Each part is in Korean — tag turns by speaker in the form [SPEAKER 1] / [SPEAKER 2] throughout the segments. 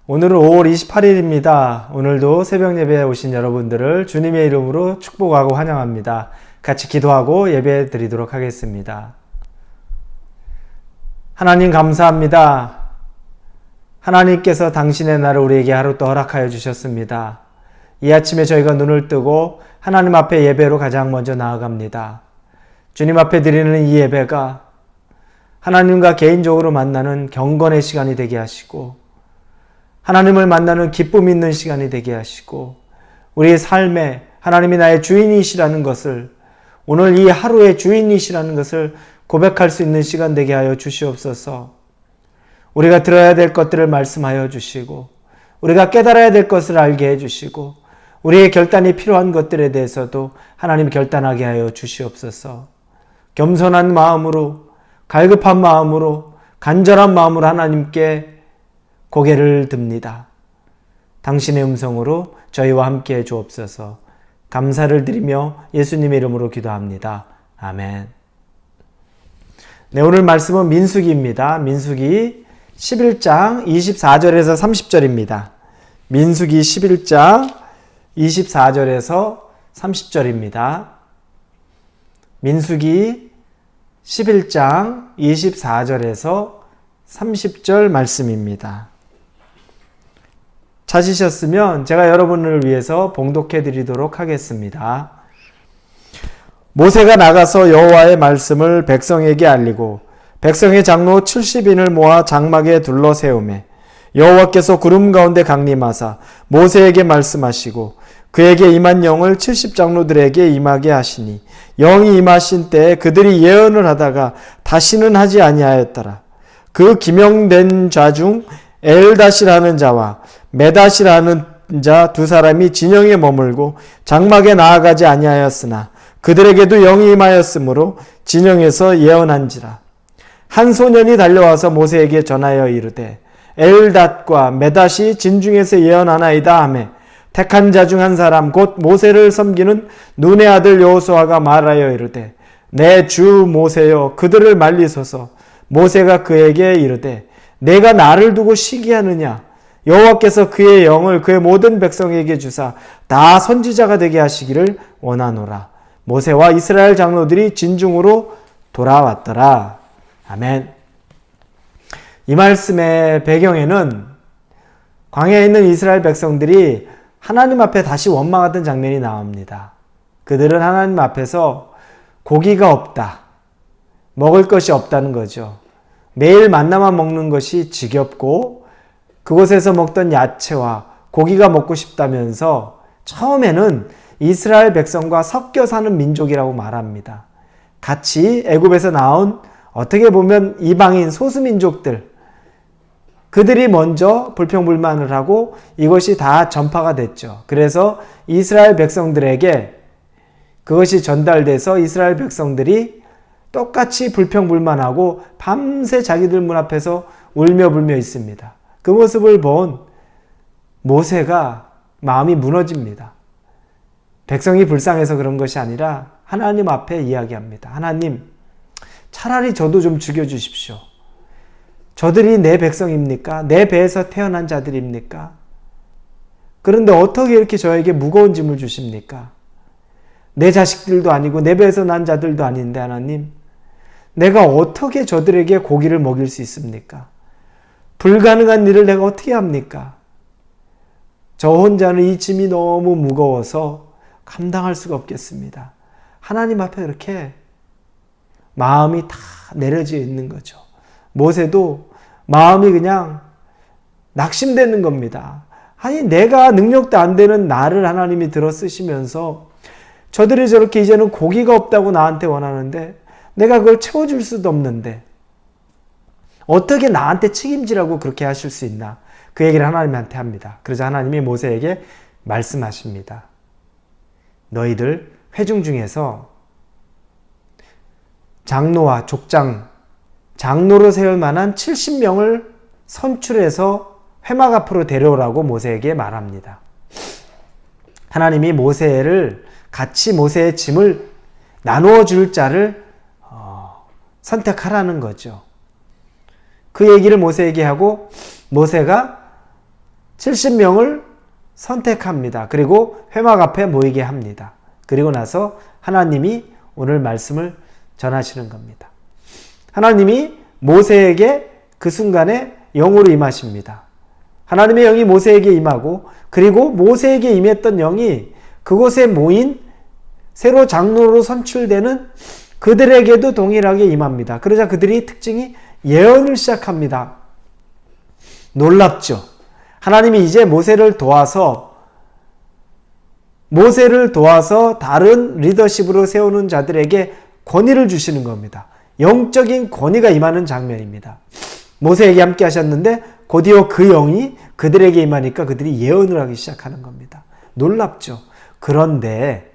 [SPEAKER 1] 오늘은 5월 28일입니다. 오늘도 새벽 예배에 오신 여러분들을 주님의 이름으로 축복하고 환영합니다. 같이 기도하고 예배 드리도록 하겠습니다. 하나님 감사합니다. 하나님께서 당신의 날을 우리에게 하루 또 허락하여 주셨습니다. 이 아침에 저희가 눈을 뜨고 하나님 앞에 예배로 가장 먼저 나아갑니다. 주님 앞에 드리는 이 예배가 하나님과 개인적으로 만나는 경건의 시간이 되게 하시고 하나님을 만나는 기쁨 있는 시간이 되게 하시고 우리의 삶에 하나님이 나의 주인이시라는 것을 오늘 이 하루의 주인이시라는 것을 고백할 수 있는 시간 되게 하여 주시옵소서. 우리가 들어야 될 것들을 말씀하여 주시고 우리가 깨달아야 될 것을 알게 해주시고 우리의 결단이 필요한 것들에 대해서도 하나님 결단하게 하여 주시옵소서. 겸손한 마음으로 갈급한 마음으로 간절한 마음으로 하나님께 고개를 듭니다. 당신의 음성으로 저희와 함께 주옵소서. 감사를 드리며 예수님의 이름으로 기도합니다. 아멘. 네, 오늘 말씀은 민수기입니다. 민수기 11장 24절에서 30절입니다. 민수기 11장 24절에서 30절입니다. 민수기 11장 24절에서 30절 말씀입니다. 찾으셨으면 제가 여러분을 위해서 봉독해 드리도록 하겠습니다. 모세가 나가서 여호와의 말씀을 백성에게 알리고 백성의 장로 70인을 모아 장막에 둘러 세우매 여호와께서 구름 가운데 강림하사 모세에게 말씀하시고 그에게 임한 영을 70장로들에게 임하게 하시니 영이 임하신 때에 그들이 예언을 하다가 다시는 하지 아니하였더라. 그 기명된 자 중 엘닷이라는 자와 메닷이라는 자 두 사람이 진영에 머물고 장막에 나아가지 아니하였으나 그들에게도 영이 임하였으므로 진영에서 예언한지라. 한 소년이 달려와서 모세에게 전하여 이르되 엘닷과 메닷이 진중에서 예언하나이다 하매 택한 자 중 한 사람 곧 모세를 섬기는 눈의 아들 여호수아가 말하여 이르되 내 주 모세여 그들을 말리소서. 모세가 그에게 이르되 내가 나를 두고 시기하느냐. 여호와께서 그의 영을 그의 모든 백성에게 주사 다 선지자가 되게 하시기를 원하노라. 모세와 이스라엘 장로들이 진중으로 돌아왔더라. 아멘. 이 말씀의 배경에는 광야에 있는 이스라엘 백성들이 하나님 앞에 다시 원망하던 장면이 나옵니다. 그들은 하나님 앞에서 고기가 없다, 먹을 것이 없다는 거죠. 매일 만나만 먹는 것이 지겹고 그곳에서 먹던 야채와 고기가 먹고 싶다면서 처음에는 이스라엘 백성과 섞여 사는 민족이라고 말합니다. 같이 애굽에서 나온 어떻게 보면 이방인 소수민족들, 그들이 먼저 불평불만을 하고 이것이 다 전파가 됐죠. 그래서 이스라엘 백성들에게 그것이 전달돼서 이스라엘 백성들이 똑같이 불평불만하고 밤새 자기들 문 앞에서 울며 불며 있습니다. 그 모습을 본 모세가 마음이 무너집니다. 백성이 불쌍해서 그런 것이 아니라 하나님 앞에 이야기합니다. 하나님, 차라리 저도 좀 죽여주십시오. 저들이 내 백성입니까? 내 배에서 태어난 자들입니까? 그런데 어떻게 이렇게 저에게 무거운 짐을 주십니까? 내 자식들도 아니고 내 배에서 난 자들도 아닌데 하나님, 내가 어떻게 저들에게 고기를 먹일 수 있습니까? 불가능한 일을 내가 어떻게 합니까? 저 혼자는 이 짐이 너무 무거워서 감당할 수가 없겠습니다. 하나님 앞에 이렇게 마음이 다 내려져 있는 거죠. 모세도 마음이 그냥 낙심되는 겁니다. 아니, 내가 능력도 안 되는 나를 하나님이 들어 쓰시면서 저들이 저렇게 이제는 고기가 없다고 나한테 원하는데 내가 그걸 채워줄 수도 없는데 어떻게 나한테 책임지라고 그렇게 하실 수 있나? 그 얘기를 하나님한테 합니다. 그러자 하나님이 모세에게 말씀하십니다. 너희들 회중 중에서 장로와 족장, 장로로 세울 만한 70명을 선출해서 회막 앞으로 데려오라고 모세에게 말합니다. 하나님이 모세를 같이 모세의 짐을 나누어 줄 자를 선택하라는 거죠. 그 얘기를 모세에게 하고 모세가 70명을 선택합니다. 그리고 회막 앞에 모이게 합니다. 그리고 나서 하나님이 오늘 말씀을 전하시는 겁니다. 하나님이 모세에게 그 순간에 영으로 임하십니다. 하나님의 영이 모세에게 임하고 그리고 모세에게 임했던 영이 그곳에 모인 새로 장로로 선출되는 그들에게도 동일하게 임합니다. 그러자 그들이 특징이 예언을 시작합니다. 놀랍죠? 하나님이 이제 모세를 도와서 다른 리더십으로 세우는 자들에게 권위를 주시는 겁니다. 영적인 권위가 임하는 장면입니다. 모세에게 함께 하셨는데 곧이어 그 영이 그들에게 임하니까 그들이 예언을 하기 시작하는 겁니다. 놀랍죠? 그런데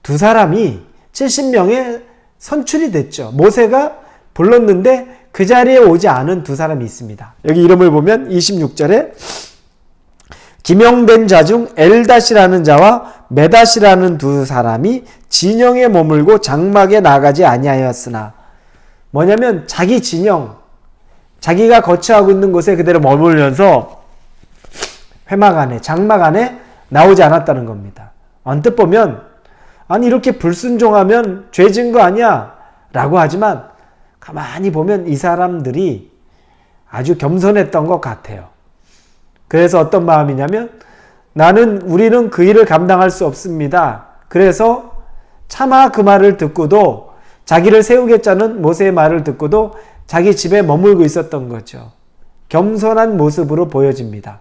[SPEAKER 1] 두 사람이 70명에 선출이 됐죠. 모세가 불렀는데 그 자리에 오지 않은 두 사람이 있습니다. 여기 이름을 보면 26절에 기명된 자 중 엘닷이라는 자와 메닷이라는 두 사람이 진영에 머물고 장막에 나가지 아니하였으나, 뭐냐면 자기 진영, 자기가 거처하고 있는 곳에 그대로 머물면서 회막 안에, 장막 안에 나오지 않았다는 겁니다. 언뜻 보면 아니 이렇게 불순종하면 죄 지은 거 아니야? 라고 하지만 가만히 보면 이 사람들이 아주 겸손했던 것 같아요. 그래서 어떤 마음이냐면 우리는 그 일을 감당할 수 없습니다. 그래서 차마 그 말을 듣고도 자기를 세우겠다는 모세의 말을 듣고도 자기 집에 머물고 있었던 거죠. 겸손한 모습으로 보여집니다.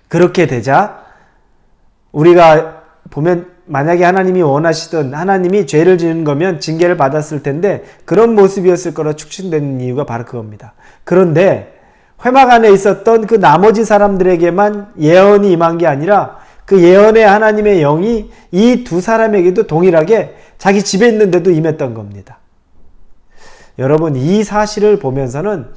[SPEAKER 1] 그렇게 되자 우리가 보면 만약에 하나님이 원하시던, 하나님이 죄를 지은 거면 징계를 받았을 텐데 그런 모습이었을 거라 축신되는 이유가 바로 그겁니다. 그런데 회막 안에 있었던 그 나머지 사람들에게만 예언이 임한 게 아니라 그 예언의 하나님의 영이 이 두 사람에게도 동일하게 자기 집에 있는데도 임했던 겁니다. 여러분, 이 사실을 보면서는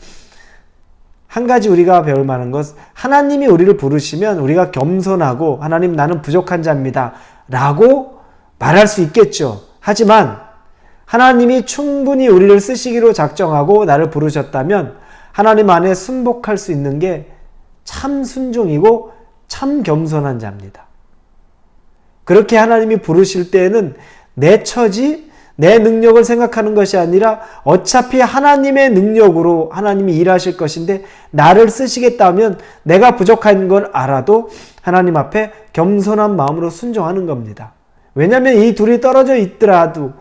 [SPEAKER 1] 한 가지 우리가 배울 만한 것, 하나님이 우리를 부르시면 우리가 겸손하고 하나님 나는 부족한 자입니다 라고 말할 수 있겠죠. 하지만 하나님이 충분히 우리를 쓰시기로 작정하고 나를 부르셨다면 하나님 안에 순복할 수 있는 게 참 순종이고 참 겸손한 자입니다. 그렇게 하나님이 부르실 때에는 내 처지, 내 능력을 생각하는 것이 아니라 어차피 하나님의 능력으로 하나님이 일하실 것인데 나를 쓰시겠다 하면 내가 부족한 걸 알아도 하나님 앞에 겸손한 마음으로 순종하는 겁니다. 왜냐하면 이 둘이 떨어져 있더라도,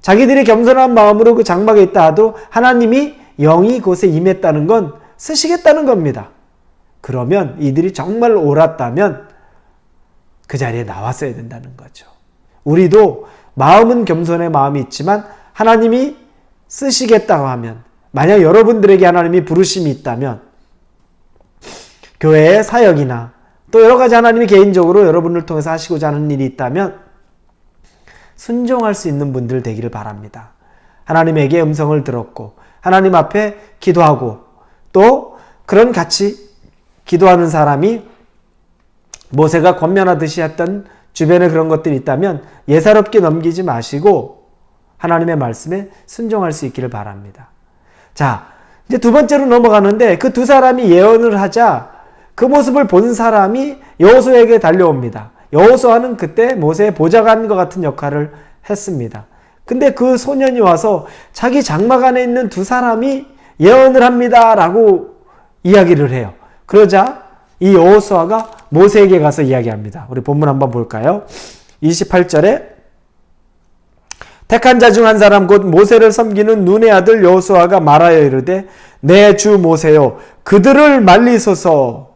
[SPEAKER 1] 자기들이 겸손한 마음으로 그 장막에 있다 하도 하나님이 영이 그곳에 임했다는 건 쓰시겠다는 겁니다. 그러면 이들이 정말 옳았다면 그 자리에 나왔어야 된다는 거죠. 우리도 마음은 겸손의 마음이 있지만 하나님이 쓰시겠다고 하면, 만약 여러분들에게 하나님이 부르심이 있다면 교회의 사역이나 또 여러 가지 하나님이 개인적으로 여러분을 통해서 하시고자 하는 일이 있다면 순종할 수 있는 분들 되기를 바랍니다. 하나님에게 음성을 들었고 하나님 앞에 기도하고 또 그런 같이 기도하는 사람이 모세가 권면하듯이 했던 주변에 그런 것들이 있다면 예사롭게 넘기지 마시고 하나님의 말씀에 순종할 수 있기를 바랍니다. 자, 이제 두 번째로 넘어가는데 그 두 사람이 예언을 하자 그 모습을 본 사람이 여호수아에게 달려옵니다. 여호수아는 그때 모세의 보좌관과 같은 역할을 했습니다. 근데 그 소년이 와서 자기 장막 안에 있는 두 사람이 예언을 합니다 라고 이야기를 해요. 그러자 이 여호수아가 모세에게 가서 이야기합니다. 우리 본문 한번 볼까요? 28절에 택한 자 중 한 사람 곧 모세를 섬기는 눈의 아들 여호수아가 말하여 이르되 내 주 모세요 그들을 말리소서.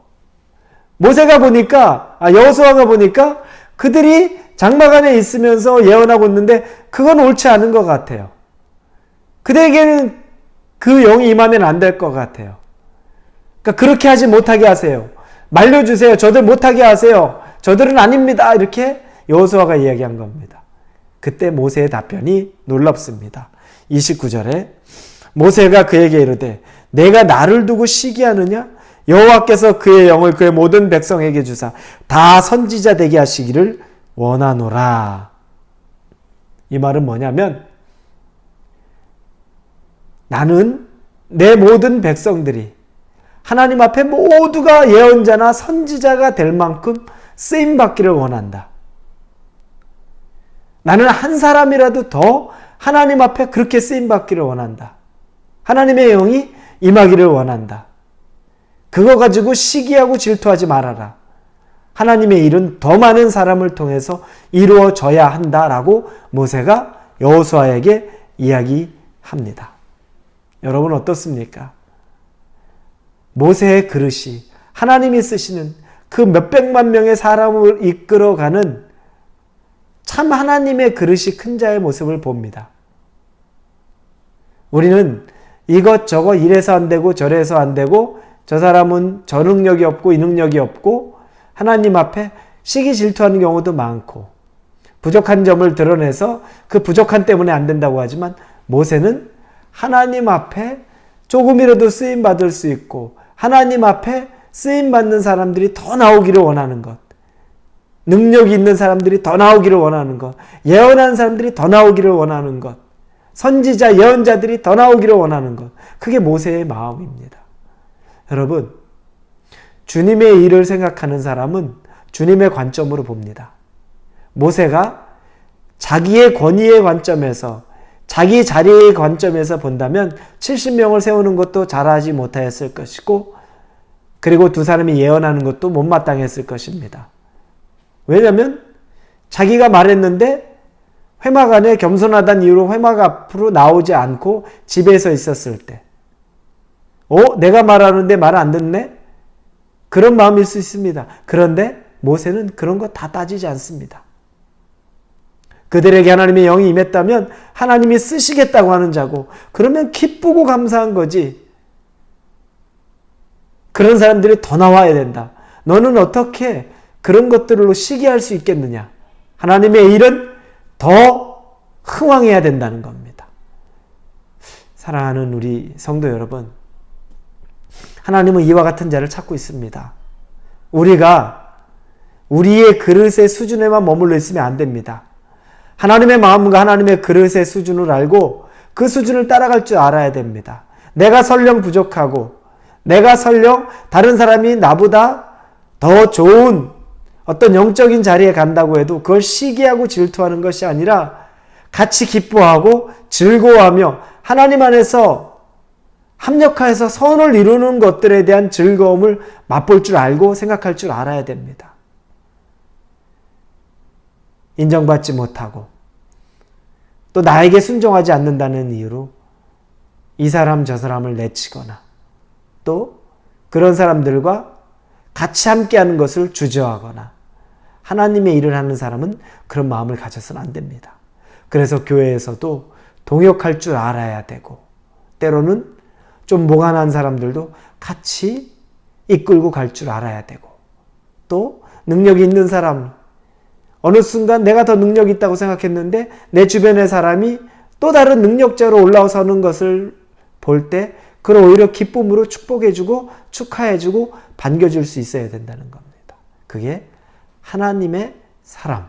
[SPEAKER 1] 모세가 보니까, 여호수아가 보니까 그들이 장막 안에 있으면서 예언하고 있는데 그건 옳지 않은 것 같아요. 그들에게는 그 영이 임하면 안 될 것 같아요. 그러니까 그렇게 하지 못하게 하세요. 말려주세요. 저들 못하게 하세요. 저들은 아닙니다. 이렇게 여호수아가 이야기한 겁니다. 그때 모세의 답변이 놀랍습니다. 29절에 모세가 그에게 이르되 내가 나를 두고 시기하느냐? 여호와께서 그의 영을 그의 모든 백성에게 주사 다 선지자 되게 하시기를 원하노라. 이 말은 뭐냐면 나는 내 모든 백성들이 하나님 앞에 모두가 예언자나 선지자가 될 만큼 쓰임받기를 원한다. 나는 한 사람이라도 더 하나님 앞에 그렇게 쓰임받기를 원한다. 하나님의 영이 임하기를 원한다. 그거 가지고 시기하고 질투하지 말아라. 하나님의 일은 더 많은 사람을 통해서 이루어져야 한다라고 모세가 여호수아에게 이야기합니다. 여러분 어떻습니까? 모세의 그릇이 하나님이 쓰시는 그 몇백만 명의 사람을 이끌어가는 참 하나님의 그릇이 큰 자의 모습을 봅니다. 우리는 이것저것 이래서 안 되고 저래서 안 되고 저 사람은 저 능력이 없고 이 능력이 없고 하나님 앞에 시기 질투하는 경우도 많고 부족한 점을 드러내서 그 부족한 때문에 안 된다고 하지만 모세는 하나님 앞에 조금이라도 쓰임받을 수 있고 하나님 앞에 쓰임받는 사람들이 더 나오기를 원하는 것, 능력이 있는 사람들이 더 나오기를 원하는 것, 예언한 사람들이 더 나오기를 원하는 것, 선지자, 예언자들이 더 나오기를 원하는 것, 그게 모세의 마음입니다. 여러분, 주님의 일을 생각하는 사람은 주님의 관점으로 봅니다. 모세가 자기의 권위의 관점에서, 자기 자리의 관점에서 본다면 70명을 세우는 것도 잘하지 못하였을 것이고, 그리고 두 사람이 예언하는 것도 못마땅했을 것입니다. 왜냐하면 자기가 말했는데 회막 안에 겸손하다는 이유로 회막 앞으로 나오지 않고 집에서 있었을 때, 내가 말하는데 말 안 듣네? 그런 마음일 수 있습니다. 그런데 모세는 그런 거 다 따지지 않습니다. 그들에게 하나님의 영이 임했다면 하나님이 쓰시겠다고 하는 자고, 그러면 기쁘고 감사한 거지. 그런 사람들이 더 나와야 된다. 너는 어떻게 그런 것들로 시기할 수 있겠느냐? 하나님의 일은 더 흥왕해야 된다는 겁니다. 사랑하는 우리 성도 여러분, 하나님은 이와 같은 자를 찾고 있습니다. 우리가 우리의 그릇의 수준에만 머물러 있으면 안 됩니다. 하나님의 마음과 하나님의 그릇의 수준을 알고 그 수준을 따라갈 줄 알아야 됩니다. 내가 설령 부족하고 내가 설령 다른 사람이 나보다 더 좋은 어떤 영적인 자리에 간다고 해도 그걸 시기하고 질투하는 것이 아니라 같이 기뻐하고 즐거워하며 하나님 안에서 합력하여서 선을 이루는 것들에 대한 즐거움을 맛볼 줄 알고 생각할 줄 알아야 됩니다. 인정받지 못하고 또 나에게 순종하지 않는다는 이유로 이 사람 저 사람을 내치거나 또 그런 사람들과 같이 함께하는 것을 주저하거나 하나님의 일을 하는 사람은 그런 마음을 가져서는 안 됩니다. 그래서 교회에서도 동역할 줄 알아야 되고 때로는 좀 모관한 사람들도 같이 이끌고 갈 줄 알아야 되고 또 능력이 있는 사람, 어느 순간 내가 더 능력이 있다고 생각했는데 내 주변의 사람이 또 다른 능력자로 올라서는 것을 볼 때 그걸 오히려 기쁨으로 축복해주고 축하해주고 반겨줄 수 있어야 된다는 겁니다. 그게 하나님의 사람,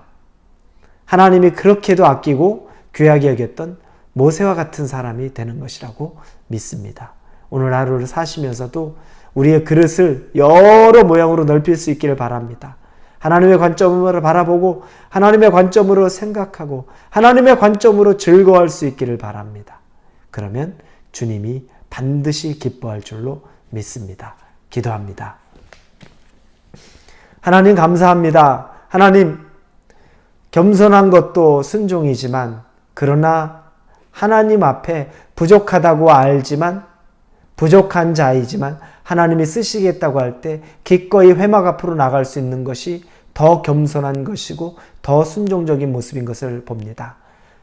[SPEAKER 1] 하나님이 그렇게도 아끼고 귀하게 여겼던 모세와 같은 사람이 되는 것이라고 믿습니다. 오늘 하루를 사시면서도 우리의 그릇을 여러 모양으로 넓힐 수 있기를 바랍니다. 하나님의 관점으로 바라보고 하나님의 관점으로 생각하고 하나님의 관점으로 즐거워할 수 있기를 바랍니다. 그러면 주님이 반드시 기뻐할 줄로 믿습니다. 기도합니다. 하나님 감사합니다. 하나님, 겸손한 것도 순종이지만 그러나 하나님 앞에 부족하다고 알지만 부족한 자이지만 하나님이 쓰시겠다고 할 때 기꺼이 회막 앞으로 나갈 수 있는 것이 더 겸손한 것이고 더 순종적인 모습인 것을 봅니다.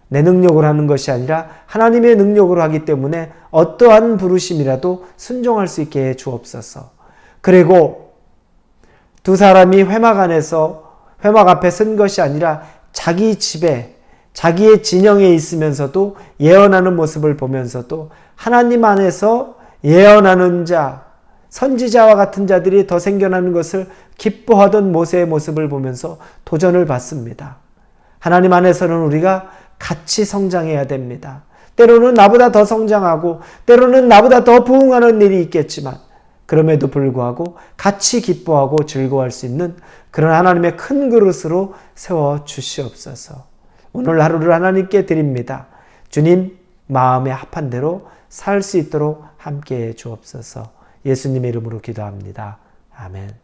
[SPEAKER 1] 내 능력으로 하는 것이 아니라 하나님의 능력으로 하기 때문에 어떠한 부르심이라도 순종할 수 있게 해 주옵소서. 그리고 두 사람이 회막 안에서 회막 앞에 선 것이 아니라 자기 집에 자기의 진영에 있으면서도 예언하는 모습을 보면서도 하나님 안에서 예언하는 자, 선지자와 같은 자들이 더 생겨나는 것을 기뻐하던 모세의 모습을 보면서 도전을 받습니다. 하나님 안에서는 우리가 같이 성장해야 됩니다. 때로는 나보다 더 성장하고 때로는 나보다 더 부흥하는 일이 있겠지만 그럼에도 불구하고 같이 기뻐하고 즐거워할 수 있는 그런 하나님의 큰 그릇으로 세워 주시옵소서. 오늘 하루를 하나님께 드립니다. 주님 마음에 합한 대로 살 수 있도록 함께해 주옵소서. 예수님의 이름으로 기도합니다. 아멘.